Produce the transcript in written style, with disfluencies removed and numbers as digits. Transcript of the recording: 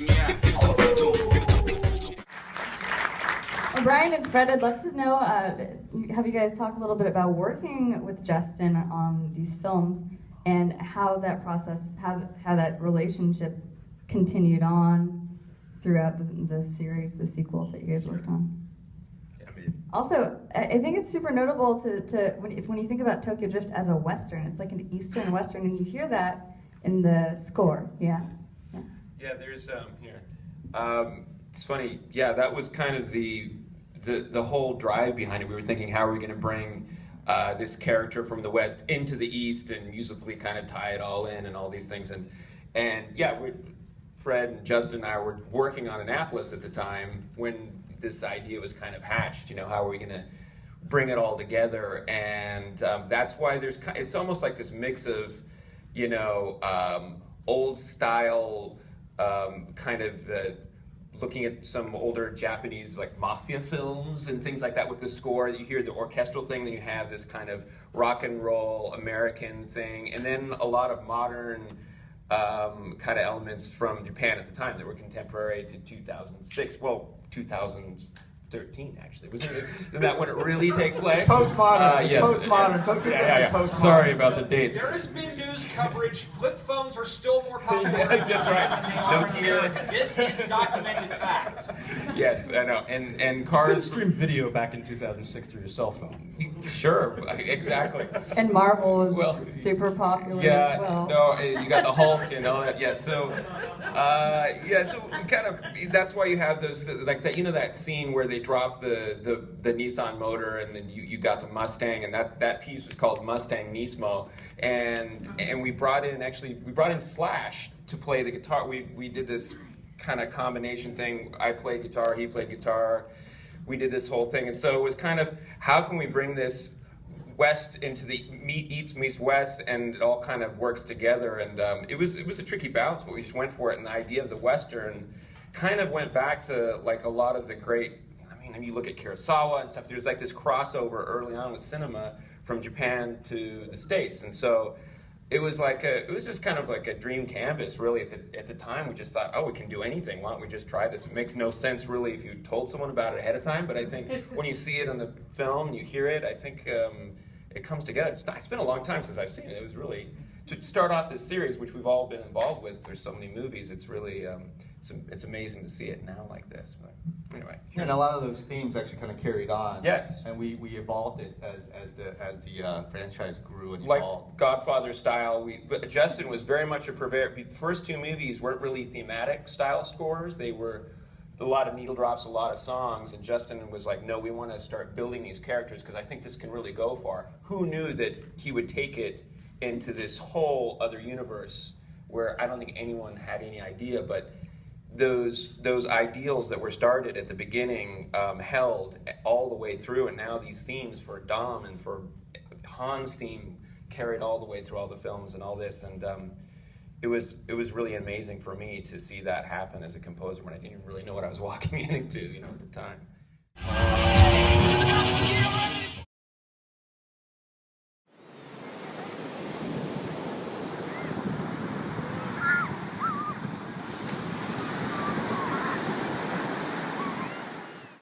Well, Brian and Fred, I'd love to know, have you guys talked a little bit about working with Justin on these films and how that process, how that relationship continued on throughout the series, the sequels that you guys worked on? Also, I think it's super notable to when you think about Tokyo Drift as a Western, it's like an Eastern Western, and you hear that in the score. Yeah. There's here. It's funny. Yeah, that was kind of the whole drive behind it. We were thinking, how are we going to bring this character from the West into the East and musically kind of tie it all in and all these things. And yeah, Fred and Justin and I were working on Annapolis at the time when this idea was kind of hatched. You know, how are we going to bring it all together? And that's why it's almost like this mix of, you know, old style kind of looking at some older Japanese like mafia films and things like that with the score. You hear the orchestral thing, then you have this kind of rock and roll American thing, and then a lot of modern kind of elements from Japan at the time that were contemporary to 2006. Well, 2013 actually. Isn't that when it really takes place? It's postmodern. Yes. Postmodern. Tokyo Drift is postmodern. Sorry about the dates. There has been news coverage. Flip phones are still more popular Yes, that's right. than they are in Nokia. America. This is documented fact. Yes, I know. And You could cars. stream video back in 2006 through your cell phone. Sure, exactly. And Marvel was Well, super popular Yeah, as well. no, you got the Hulk and all that. Yeah, so we kind of, that's why you have those, like that, you know, that scene where they drop the Nissan motor and then you got the Mustang, and that piece was called Mustang Nismo, and we brought in Slash to play the guitar. We did this kind of combination thing. I played guitar, he played guitar. We did this whole thing, and so it was kind of, how can we bring this West into the East meets West, and it all kind of works together. And it was a tricky balance, but we just went for it. And the idea of the Western kind of went back to like a lot of the great. I mean, you look at Kurosawa and stuff. There's like this crossover early on with cinema from Japan to the States, and so it was like it was just kind of like a dream canvas, really. At the time, we just thought, oh, we can do anything. Why don't we just try this? It makes no sense, really, if you told someone about it ahead of time. But I think when you see it on the film, you hear it, I think it comes together. It's been a long time since I've seen it. It was really, to start off this series, which we've all been involved with. There's so many movies. It's really, it's amazing to see it now like this. But anyway. And a lot of those themes actually kind of carried on. Yes. And we evolved it as the franchise grew and Like evolved. Godfather style, but Justin was very much a purveyor. The first two movies weren't really thematic style scores. They were a lot of needle drops, a lot of songs, and Justin was like, no, we want to start building these characters because I think this can really go far. Who knew that he would take it into this whole other universe where I don't think anyone had any idea, but those ideals that were started at the beginning held all the way through, and now these themes for Dom and for Han's theme carried all the way through all the films and all this, and it was really amazing for me to see that happen as a composer when I didn't even really know what I was walking into, you know, at the time.